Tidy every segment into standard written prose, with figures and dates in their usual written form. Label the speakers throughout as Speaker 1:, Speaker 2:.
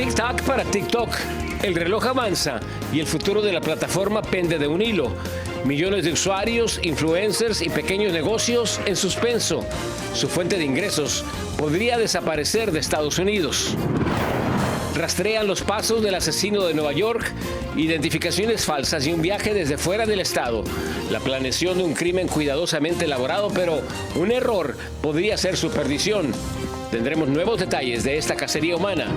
Speaker 1: TikTok para TikTok. El reloj avanza y el futuro de la plataforma pende de un hilo. Millones de usuarios, influencers y pequeños negocios en suspenso. Su fuente de ingresos podría desaparecer de Estados Unidos. Rastrean los pasos del asesino de Nueva York, identificaciones falsas y un viaje desde fuera del estado. La planeación de un crimen cuidadosamente elaborado, pero un error podría ser su perdición. Tendremos nuevos detalles de esta cacería humana.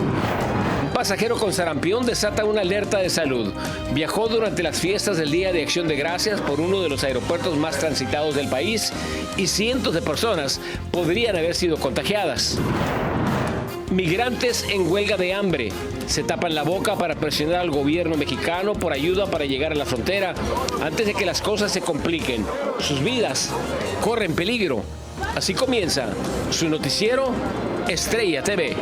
Speaker 1: Un pasajero con sarampión desata una alerta de salud. Viajó durante las fiestas del Día de Acción de Gracias por uno de los aeropuertos más transitados del país y cientos de personas podrían haber sido contagiadas. Migrantes en huelga de hambre. Se tapan la boca para presionar al gobierno mexicano por ayuda para llegar a la frontera antes de que las cosas se compliquen. Sus vidas corren peligro. Así comienza su noticiero Estrella TV.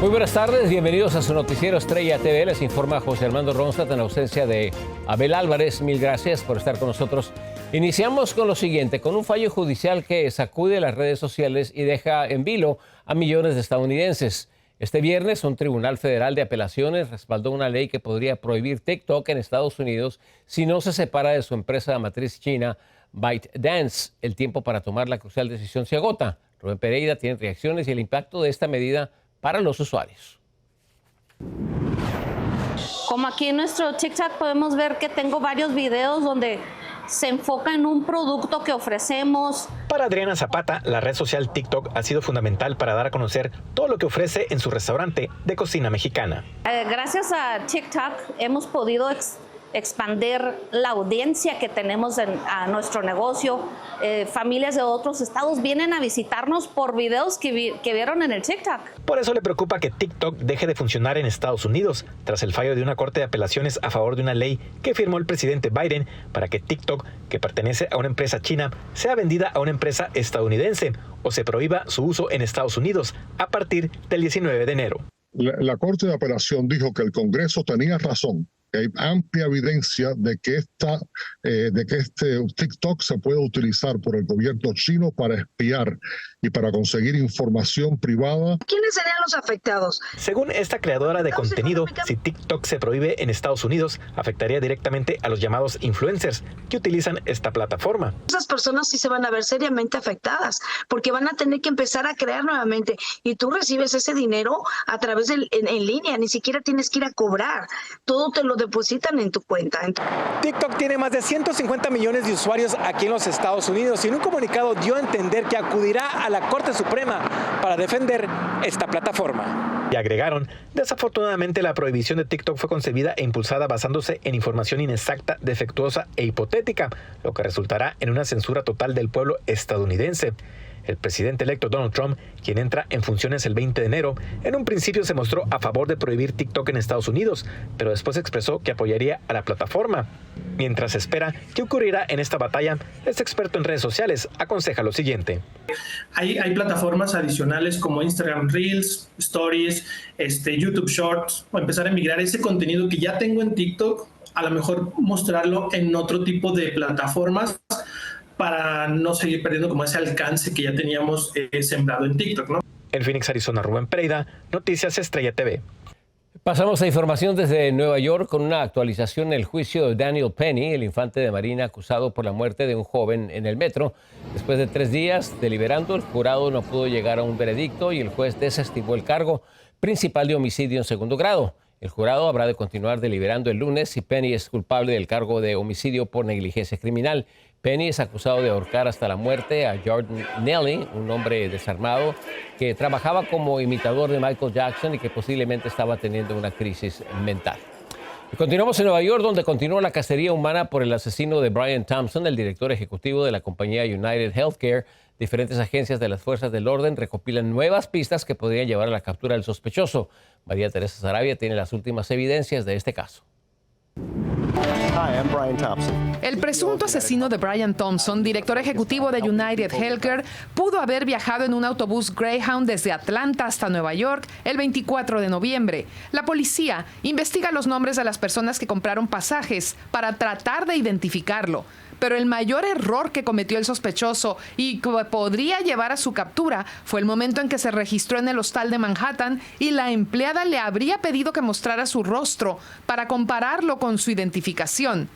Speaker 1: Muy buenas tardes, bienvenidos a su noticiero Estrella TV. Les informa José Armando Ronstadt en ausencia de Abel Álvarez. Mil gracias por estar con nosotros. Iniciamos con lo siguiente, con un fallo judicial que sacude las redes sociales y deja en vilo a millones de estadounidenses. Este viernes, un tribunal federal de apelaciones respaldó una ley que podría prohibir TikTok en Estados Unidos si no se separa de su empresa matriz china ByteDance. El tiempo para tomar la crucial decisión se agota. Rubén Pereira tiene reacciones y el impacto de esta medida para los usuarios.
Speaker 2: Como aquí en nuestro TikTok podemos ver que tengo varios videos donde se enfoca en un producto que ofrecemos.
Speaker 3: Para Adriana Zapata, la red social TikTok ha sido fundamental para dar a conocer todo lo que ofrece en su restaurante de cocina mexicana.
Speaker 2: Gracias a TikTok hemos podido expandir la audiencia que tenemos a nuestro negocio. Familias de otros estados vienen a visitarnos por videos que vieron en el TikTok.
Speaker 3: Por eso le preocupa que TikTok deje de funcionar en Estados Unidos, tras el fallo de una corte de apelaciones a favor de una ley que firmó el presidente Biden para que TikTok, que pertenece a una empresa china, sea vendida a una empresa estadounidense o se prohíba su uso en Estados Unidos a partir del 19 de enero.
Speaker 4: La corte de apelación dijo que el Congreso tenía razón. Hay amplia evidencia de que este TikTok se puede utilizar por el gobierno chino para espiar y para conseguir información privada.
Speaker 5: ¿Quiénes serían los afectados?
Speaker 3: Según esta creadora de contenido, si TikTok se prohíbe en Estados Unidos, afectaría directamente a los llamados influencers que utilizan esta plataforma.
Speaker 5: Esas personas sí se van a ver seriamente afectadas porque van a tener que empezar a crear nuevamente y tú recibes ese dinero a través en línea, ni siquiera tienes que ir a cobrar, todo te lo depositan en tu cuenta.
Speaker 3: TikTok tiene más de 150 millones de usuarios aquí en los Estados Unidos y en un comunicado dio a entender que acudirá a la Corte Suprema para defender esta plataforma. Y agregaron, desafortunadamente la prohibición de TikTok fue concebida e impulsada basándose en información inexacta, defectuosa e hipotética, lo que resultará en una censura total del pueblo estadounidense. El presidente electo Donald Trump, quien entra en funciones el 20 de enero, en un principio se mostró a favor de prohibir TikTok en Estados Unidos, pero después expresó que apoyaría a la plataforma. Mientras espera qué ocurrirá en esta batalla, este experto en redes sociales aconseja lo siguiente.
Speaker 6: Hay plataformas adicionales como Instagram Reels, Stories, YouTube Shorts, o empezar a migrar ese contenido que ya tengo en TikTok, a lo mejor mostrarlo en otro tipo de plataformas, para no seguir perdiendo como ese alcance que ya teníamos sembrado en TikTok, ¿no?
Speaker 3: En Phoenix, Arizona, Rubén Pereira, Noticias Estrella TV.
Speaker 1: Pasamos a información desde Nueva York con una actualización en el juicio de Daniel Penny, el infante de Marina acusado por la muerte de un joven en el metro. Después de 3 días deliberando, el jurado no pudo llegar a un veredicto y el juez desestimó el cargo principal de homicidio en segundo grado. El jurado habrá de continuar deliberando el lunes si Penny es culpable del cargo de homicidio por negligencia criminal. Penny es acusado de ahorcar hasta la muerte a Jordan Nelly, un hombre desarmado que trabajaba como imitador de Michael Jackson y que posiblemente estaba teniendo una crisis mental. Y continuamos en Nueva York, donde continúa la cacería humana por el asesino de Brian Thompson, el director ejecutivo de la compañía United Healthcare. Diferentes agencias de las fuerzas del orden recopilan nuevas pistas que podrían llevar a la captura del sospechoso. María Teresa Sarabia tiene las últimas evidencias de este caso.
Speaker 7: El presunto asesino de Brian Thompson, director ejecutivo de United Healthcare, pudo haber viajado en un autobús Greyhound desde Atlanta hasta Nueva York el 24 de noviembre. La policía investiga los nombres de las personas que compraron pasajes para tratar de identificarlo. Pero el mayor error que cometió el sospechoso y que podría llevar a su captura fue el momento en que se registró en el hostal de Manhattan y la empleada le habría pedido que mostrara su rostro para compararlo con su identificación.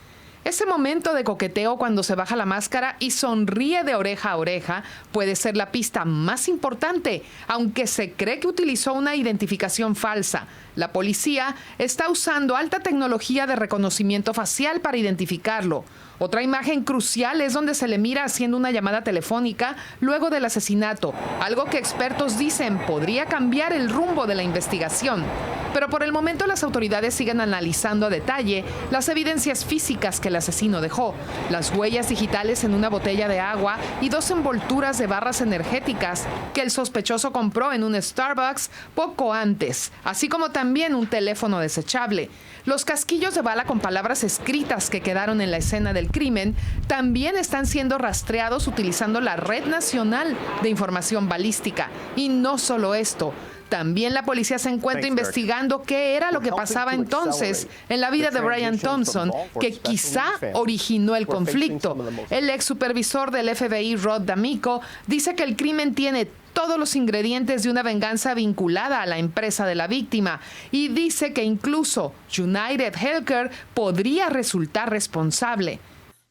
Speaker 7: Ese momento de coqueteo cuando se baja la máscara y sonríe de oreja a oreja puede ser la pista más importante, aunque se cree que utilizó una identificación falsa. La policía está usando alta tecnología de reconocimiento facial para identificarlo. Otra imagen crucial es donde se le mira haciendo una llamada telefónica luego del asesinato, algo que expertos dicen podría cambiar el rumbo de la investigación. Pero por el momento las autoridades siguen analizando a detalle las evidencias físicas que el asesino dejó, las huellas digitales en una botella de agua y 2 envolturas de barras energéticas que el sospechoso compró en un Starbucks poco antes, así como también un teléfono desechable. Los casquillos de bala con palabras escritas que quedaron en la escena del crimen también están siendo rastreados utilizando la Red Nacional de Información Balística. Y no solo esto, también la policía se encuentra investigando qué era lo que pasaba entonces en la vida de Brian Thompson, que quizá originó el conflicto. El ex supervisor del FBI, Rod D'Amico, dice que el crimen tiene todos los ingredientes de una venganza vinculada a la empresa de la víctima y dice que incluso United Healthcare podría resultar responsable.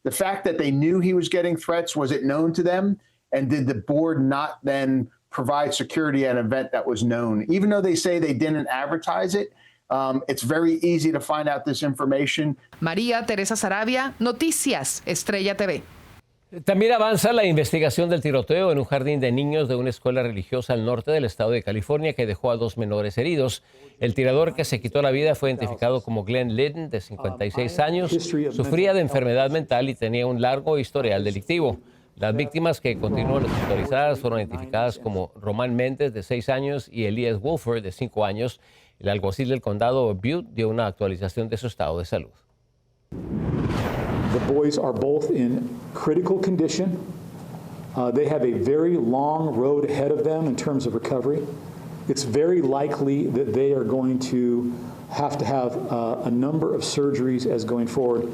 Speaker 8: The fact that they knew he was getting threats, was it known to them? And did the board not then provide security at an event that was known? Even though they say they didn't advertise it, it's very easy to find out this information.
Speaker 7: María Teresa Sarabia, Noticias, Estrella TV.
Speaker 1: También avanza la investigación del tiroteo en un jardín de niños de una escuela religiosa al norte del estado de California que dejó a 2 menores heridos. El tirador que se quitó la vida fue identificado como Glenn Litton, de 56 años. Sufría de enfermedad mental y tenía un largo historial delictivo. Las víctimas que continúan hospitalizadas fueron identificadas como Román Méndez, de 6 años, y Elías Wolfer, de 5 años. El alguacil del condado Butte dio una actualización de su estado de salud.
Speaker 9: The boys are both in critical condition. They have a very long road ahead of them in terms of recovery. It's very likely that they are going to have a number of surgeries as going forward.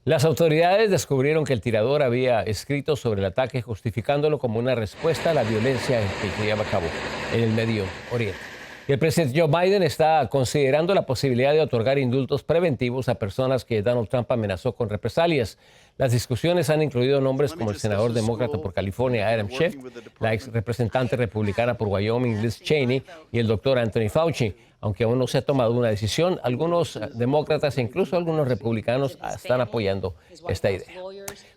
Speaker 1: Las autoridades descubrieron que el tirador había escrito sobre el ataque justificándolo como una respuesta a la violencia que se lleva a cabo en el Medio Oriente. Y el presidente Joe Biden está considerando la posibilidad de otorgar indultos preventivos a personas que Donald Trump amenazó con represalias. Las discusiones han incluido nombres como el senador demócrata por California, Adam Schiff, la ex representante republicana por Wyoming, Liz Cheney, y el doctor Anthony Fauci. Aunque aún no se ha tomado una decisión, algunos demócratas e incluso algunos republicanos están apoyando esta idea.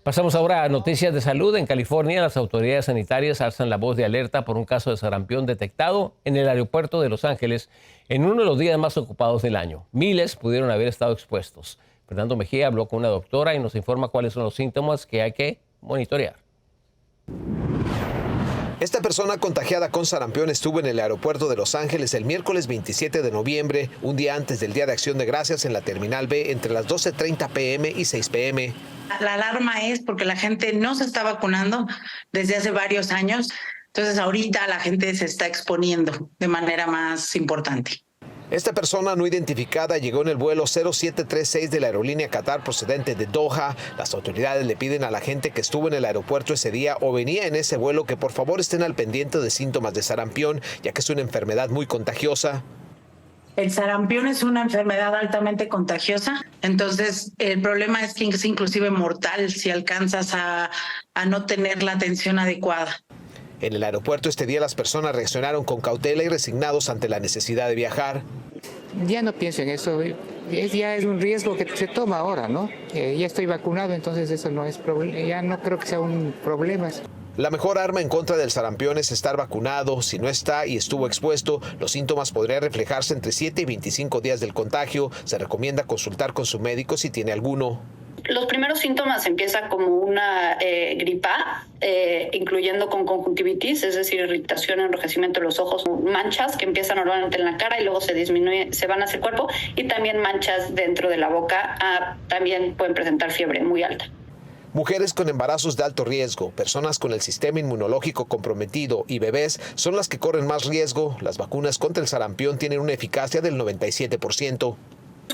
Speaker 1: Pasamos ahora a noticias de salud. En California, las autoridades sanitarias alzan la voz de alerta por un caso de sarampión detectado en el aeropuerto de Los Ángeles en uno de los días más ocupados del año. Miles pudieron haber estado expuestos. Fernando Mejía habló con una doctora y nos informa cuáles son los síntomas que hay que monitorear.
Speaker 10: Esta persona contagiada con sarampión estuvo en el aeropuerto de Los Ángeles el miércoles 27 de noviembre, un día antes del Día de Acción de Gracias en la Terminal B, entre las 12:30 p.m. y 6 p.m.
Speaker 11: La alarma es porque la gente no se está vacunando desde hace varios años, entonces ahorita la gente se está exponiendo de manera más importante.
Speaker 10: Esta persona no identificada llegó en el vuelo 0736 de la aerolínea Qatar procedente de Doha. Las autoridades le piden a la gente que estuvo en el aeropuerto ese día o venía en ese vuelo que por favor estén al pendiente de síntomas de sarampión, ya que es una enfermedad muy contagiosa.
Speaker 11: El sarampión es una enfermedad altamente contagiosa, entonces el problema es que es inclusive mortal si alcanzas a no tener la atención adecuada.
Speaker 10: En el aeropuerto este día las personas reaccionaron con cautela y resignados ante la necesidad de viajar.
Speaker 12: Ya no pienso en eso, ya es un riesgo que se toma ahora, ¿no? Ya estoy vacunado, entonces eso no es problema, ya no creo que sea un problema.
Speaker 10: La mejor arma en contra del sarampión es estar vacunado. Si no está y estuvo expuesto, los síntomas podrían reflejarse entre 7 y 25 días del contagio. Se recomienda consultar con su médico si tiene alguno.
Speaker 13: Los primeros síntomas empiezan como una gripa, incluyendo con conjuntivitis, es decir, irritación, enrojecimiento de los ojos, manchas que empiezan normalmente en la cara y luego se disminuyen, se van hacia el cuerpo, y también manchas dentro de la boca. También pueden presentar fiebre muy alta.
Speaker 10: Mujeres con embarazos de alto riesgo, personas con el sistema inmunológico comprometido y bebés son las que corren más riesgo. Las vacunas contra el sarampión tienen una eficacia del 97%.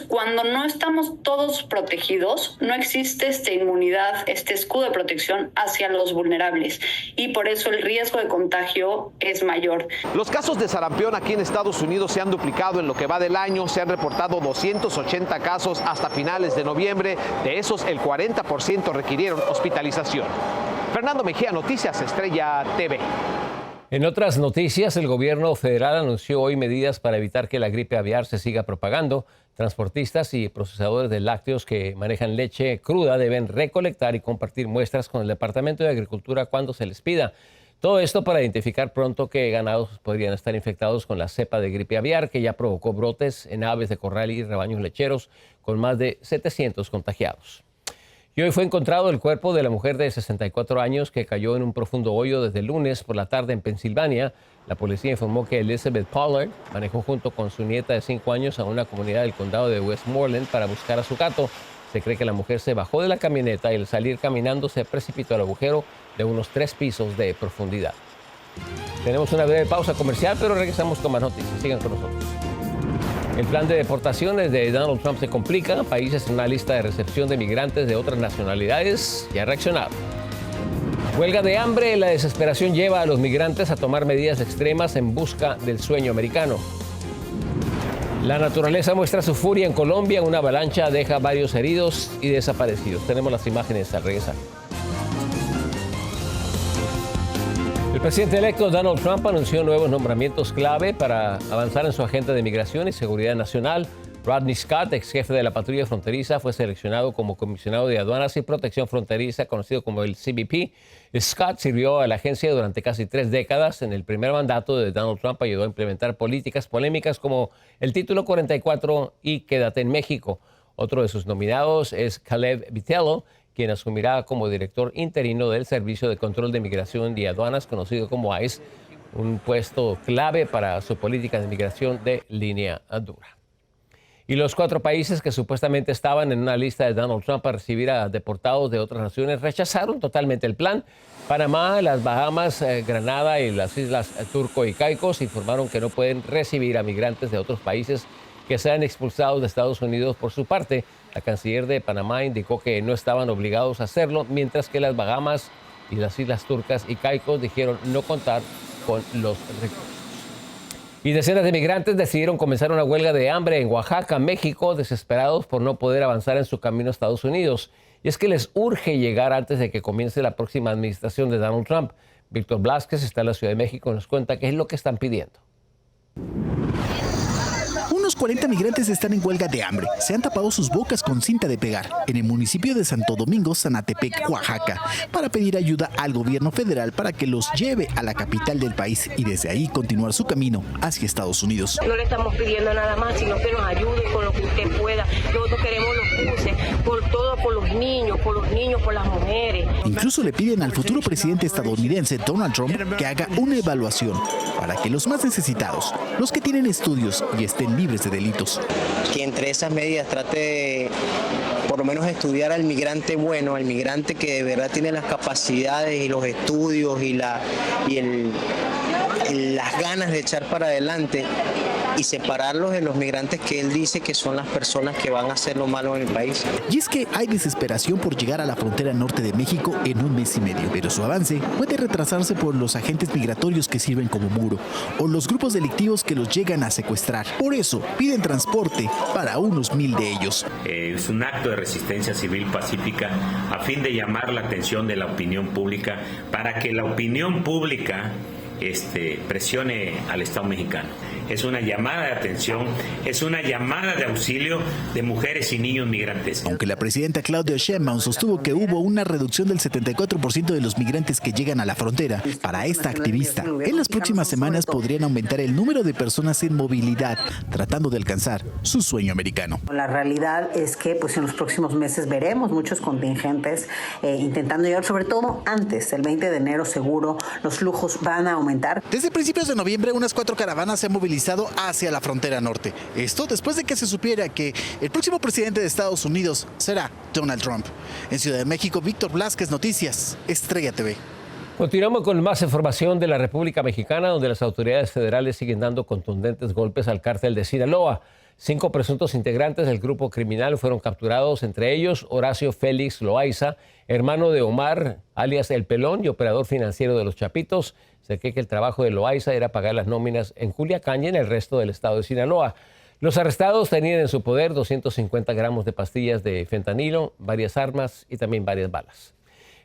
Speaker 13: Cuando no estamos todos protegidos, no existe esta inmunidad, este escudo de protección hacia los vulnerables y por eso el riesgo de contagio es mayor.
Speaker 10: Los casos de sarampión aquí en Estados Unidos se han duplicado en lo que va del año. Se han reportado 280 casos hasta finales de noviembre. De esos, el 40% requirieron hospitalización. Fernando Mejía, Noticias Estrella TV.
Speaker 1: En otras noticias, el gobierno federal anunció hoy medidas para evitar que la gripe aviar se siga propagando. Transportistas y procesadores de lácteos que manejan leche cruda deben recolectar y compartir muestras con el Departamento de Agricultura cuando se les pida. Todo esto para identificar pronto qué ganados podrían estar infectados con la cepa de gripe aviar, que ya provocó brotes en aves de corral y rebaños lecheros, con más de 700 contagiados. Y hoy fue encontrado el cuerpo de la mujer de 64 años que cayó en un profundo hoyo desde el lunes por la tarde en Pensilvania. La policía informó que Elizabeth Pollard manejó junto con su nieta de 5 años a una comunidad del condado de Westmoreland para buscar a su gato. Se cree que la mujer se bajó de la camioneta y al salir caminando se precipitó al agujero de unos 3 pisos de profundidad. Tenemos una breve pausa comercial, pero regresamos con más noticias. Sigan con nosotros. El plan de deportaciones de Donald Trump se complica. Países en una lista de recepción de migrantes de otras nacionalidades ya reaccionaron. Huelga de hambre. La desesperación lleva a los migrantes a tomar medidas extremas en busca del sueño americano. La naturaleza muestra su furia en Colombia. Una avalancha deja varios heridos y desaparecidos. Tenemos las imágenes al regresar. El presidente electo Donald Trump anunció nuevos nombramientos clave para avanzar en su agenda de migración y seguridad nacional. Rodney Scott, ex jefe de la patrulla fronteriza, fue seleccionado como comisionado de aduanas y protección fronteriza, conocido como el CBP. Scott sirvió a la agencia durante casi 3 décadas. En el primer mandato de Donald Trump ayudó a implementar políticas polémicas como el Título 44 y Quédate en México. Otro de sus nominados es Caleb Vitello, quien asumirá como director interino del Servicio de Control de Migración y Aduanas, conocido como ICE, un puesto clave para su política de migración de línea dura. Y los 4 países que supuestamente estaban en una lista de Donald Trump para recibir a deportados de otras naciones rechazaron totalmente el plan. Panamá, las Bahamas, Granada y las Islas Turco y Caicos informaron que no pueden recibir a migrantes de otros países que sean expulsados de Estados Unidos. Por su parte, la canciller de Panamá indicó que no estaban obligados a hacerlo, mientras que las Bahamas y las Islas Turcas y Caicos dijeron no contar con los recursos. Y decenas de migrantes decidieron comenzar una huelga de hambre en Oaxaca, México, desesperados por no poder avanzar en su camino a Estados Unidos. Y es que les urge llegar antes de que comience la próxima administración de Donald Trump. Víctor Blázquez está en la Ciudad de México y nos cuenta qué es lo que están pidiendo.
Speaker 14: Unos 40 migrantes están en huelga de hambre. Se han tapado sus bocas con cinta de pegar en el municipio de Santo Domingo, Zanatepec, Oaxaca, para pedir ayuda al gobierno federal para que los lleve a la capital del país y desde ahí continuar su camino hacia Estados Unidos.
Speaker 15: No le estamos pidiendo nada más, sino que nos ayude con lo que usted pueda. Nosotros queremos los buses, por todo, por los niños, por las mujeres.
Speaker 14: Incluso le piden al futuro presidente estadounidense Donald Trump que haga una evaluación para que los más necesitados, los que tienen estudios y estén libres de delitos,
Speaker 16: que entre esas medidas trate de por lo menos estudiar al migrante bueno, al migrante que de verdad tiene las capacidades y los estudios y las ganas de echar para adelante, y separarlos de los migrantes que él dice que son las personas que van a hacer lo malo en el país.
Speaker 14: Y es que hay desesperación por llegar a la frontera norte de México en 1 mes y medio, pero su avance puede retrasarse por los agentes migratorios que sirven como muro o los grupos delictivos que los llegan a secuestrar. Por eso piden transporte para unos 1,000 de ellos.
Speaker 17: Es un acto de resistencia civil pacífica a fin de llamar la atención de la opinión pública para que la opinión pública presione al Estado mexicano. Es una llamada de atención, es una llamada de auxilio de mujeres y niños migrantes.
Speaker 14: Aunque la presidenta Claudia Sheinbaum sostuvo que hubo una reducción del 74% de los migrantes que llegan a la frontera, para esta activista, en las próximas semanas podrían aumentar el número de personas en movilidad, tratando de alcanzar su sueño americano.
Speaker 18: La realidad es que en los próximos meses veremos muchos contingentes intentando llegar, sobre todo antes del 20 de enero seguro, los flujos van a aumentar.
Speaker 14: Desde principios de noviembre, unas 4 caravanas se han movilizado hacia la frontera norte. Esto después de que se supiera que el próximo presidente de Estados Unidos será Donald Trump. En Ciudad de México, Víctor Blázquez, Noticias Estrella TV.
Speaker 1: Continuamos con más información de la República Mexicana, donde las autoridades federales siguen dando contundentes golpes al cártel de Sinaloa. 5 presuntos integrantes del grupo criminal fueron capturados, entre ellos Horacio Félix Loaiza, hermano de Omar, alias El Pelón, y operador financiero de Los Chapitos. Se cree que el trabajo de Loaiza era pagar las nóminas en Culiacán y en el resto del estado de Sinaloa. Los arrestados tenían en su poder 250 gramos de pastillas de fentanilo, varias armas y también varias balas.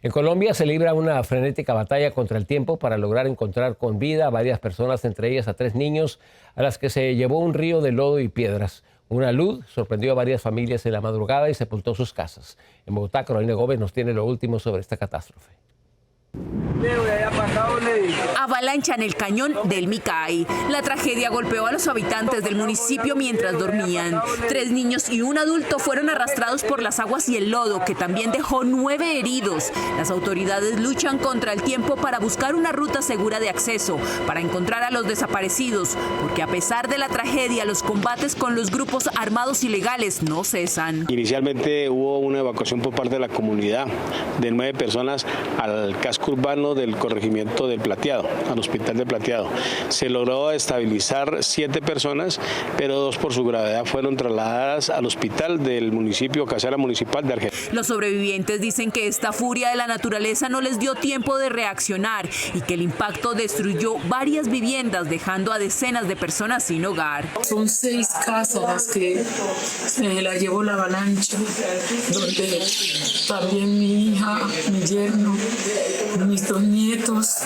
Speaker 1: En Colombia se libra una frenética batalla contra el tiempo para lograr encontrar con vida a varias personas, entre ellas a 3 niños, a las que se llevó un río de lodo y piedras. Una luz sorprendió a varias familias en la madrugada y sepultó sus casas. En Bogotá, Carolina Gómez nos tiene lo último sobre esta catástrofe.
Speaker 19: Avalancha en el cañón del Micay. La tragedia golpeó a los habitantes del municipio mientras dormían. 3 niños y un adulto fueron arrastrados por las aguas y el lodo, que también dejó 9 heridos. Las autoridades luchan contra el tiempo para buscar una ruta segura de acceso, para encontrar a los desaparecidos, porque a pesar de la tragedia, los combates con los grupos armados ilegales no cesan.
Speaker 20: Inicialmente hubo una evacuación por parte de la comunidad de 9 personas al casco urbano del corregimiento del Plateado, al hospital de Plateado. Se logró estabilizar 7 personas, pero 2 por su gravedad fueron trasladadas al hospital del municipio, casera municipal de Argentina.
Speaker 19: Los sobrevivientes dicen que esta furia de la naturaleza no les dio tiempo de reaccionar y que el impacto destruyó varias viviendas, dejando a decenas de personas sin hogar.
Speaker 21: Son 6 casas las que se las llevó la avalancha, donde también mi hija, mi yerno, mis 2 nietos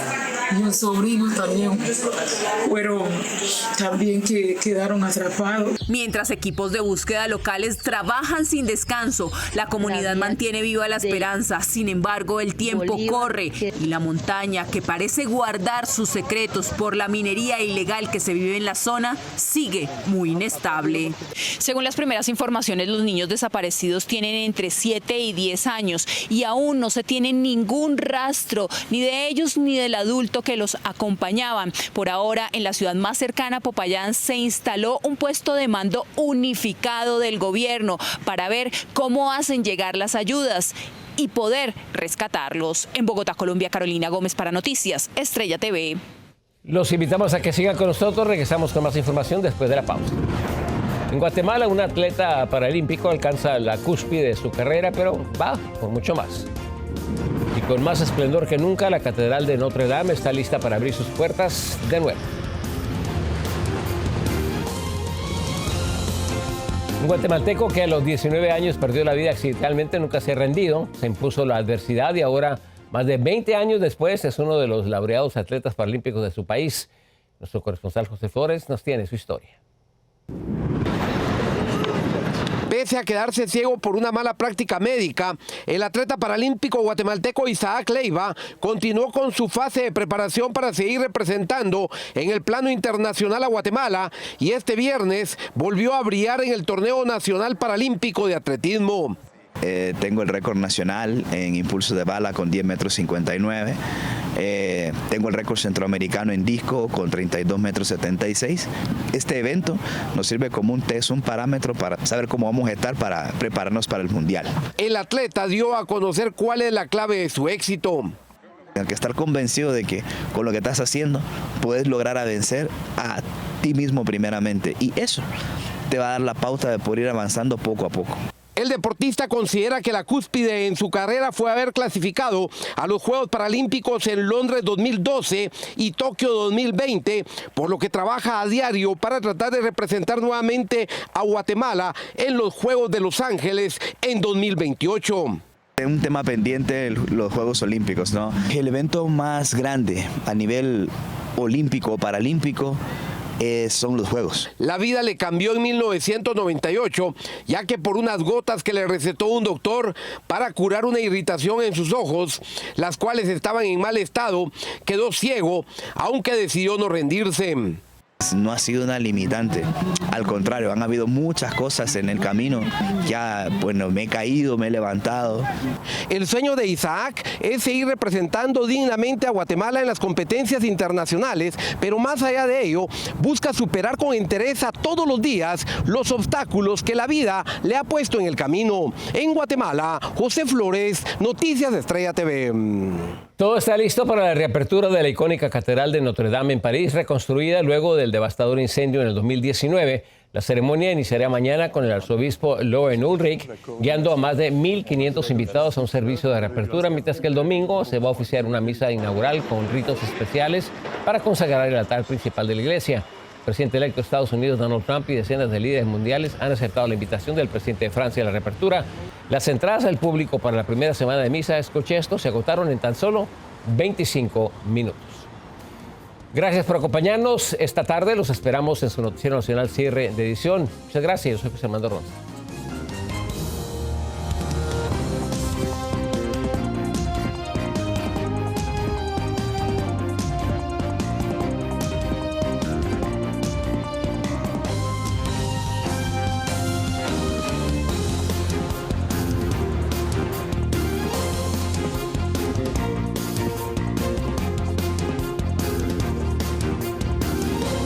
Speaker 21: y un sobrino también fueron también que quedaron atrapados.
Speaker 19: Mientras equipos de búsqueda locales trabajan sin descanso, la comunidad mantiene viva la esperanza. Sin embargo, el tiempo corre y la montaña, que parece guardar sus secretos por la minería ilegal que se vive en la zona, sigue muy inestable. Según las primeras informaciones, los niños desaparecidos tienen entre 7 y 10 años y aún no se tiene ningún rastro, ni de ellos ni del adulto que los acompañaban. Por ahora, en la ciudad más cercana, Popayán, se instaló un puesto de mando unificado del gobierno para ver cómo hacen llegar las ayudas y poder rescatarlos. En Bogotá, Colombia, Carolina Gómez para Noticias Estrella TV.
Speaker 1: Los invitamos a que sigan con nosotros. Regresamos con más información después de la pausa. En Guatemala, un atleta paralímpico alcanza la cúspide de su carrera, pero va por mucho más. Y con más esplendor que nunca, la Catedral de Notre Dame está lista para abrir sus puertas de nuevo. Un guatemalteco que a los 19 años perdió la vida accidentalmente nunca se ha rendido, se impuso la adversidad y ahora, más de 20 años después, es uno de los laureados atletas paralímpicos de su país. Nuestro corresponsal José Flores nos tiene su historia.
Speaker 22: Pese a quedarse ciego por una mala práctica médica, el atleta paralímpico guatemalteco Isaac Leiva continuó con su fase de preparación para seguir representando en el plano internacional a Guatemala y este viernes volvió a brillar en el Torneo Nacional Paralímpico de Atletismo.
Speaker 23: Tengo el récord nacional en impulso de bala con 10 metros 59. Tengo el récord centroamericano en disco con 32 metros 76. Este evento nos sirve como un test, un parámetro para saber cómo vamos a estar para prepararnos para el Mundial.
Speaker 22: El atleta dio a conocer cuál es la clave de su éxito.
Speaker 23: Hay que estar convencido de que con lo que estás haciendo puedes lograr a vencer a ti mismo primeramente. Y eso te va a dar la pauta de poder ir avanzando poco a poco.
Speaker 22: El deportista considera que la cúspide en su carrera fue haber clasificado a los Juegos Paralímpicos en Londres 2012 y Tokio 2020, por lo que trabaja a diario para tratar de representar nuevamente a Guatemala en los Juegos de Los Ángeles en 2028.
Speaker 23: Un tema pendiente, los Juegos Olímpicos, ¿no? El evento más grande a nivel olímpico o paralímpico son los Juegos.
Speaker 22: La vida le cambió en 1998, ya que por unas gotas que le recetó un doctor para curar una irritación en sus ojos, las cuales estaban en mal estado, quedó ciego, aunque decidió no rendirse.
Speaker 23: No ha sido una limitante, al contrario, han habido muchas cosas en el camino. Ya, bueno, me he caído, me he levantado.
Speaker 22: El sueño de Isaac es seguir representando dignamente a Guatemala en las competencias internacionales, pero más allá de ello, busca superar con entereza todos los días los obstáculos que la vida le ha puesto en el camino. En Guatemala, José Flores, Noticias Estrella TV.
Speaker 1: Todo está listo para la reapertura de la icónica Catedral de Notre Dame en París, reconstruida luego del devastador incendio en el 2019. La ceremonia iniciará mañana con el arzobispo Loren Ulrich, guiando a más de 1.500 invitados a un servicio de reapertura, mientras que el domingo se va a oficiar una misa inaugural con ritos especiales para consagrar el altar principal de la iglesia. El presidente electo de Estados Unidos, Donald Trump, y decenas de líderes mundiales han aceptado la invitación del presidente de Francia a la reapertura. Las entradas al público para la primera semana de misa, escuche esto, se agotaron en tan solo 25 minutos. Gracias por acompañarnos esta tarde. Los esperamos en su noticiero nacional cierre de edición. Muchas gracias. Yo soy José Armando Ronda.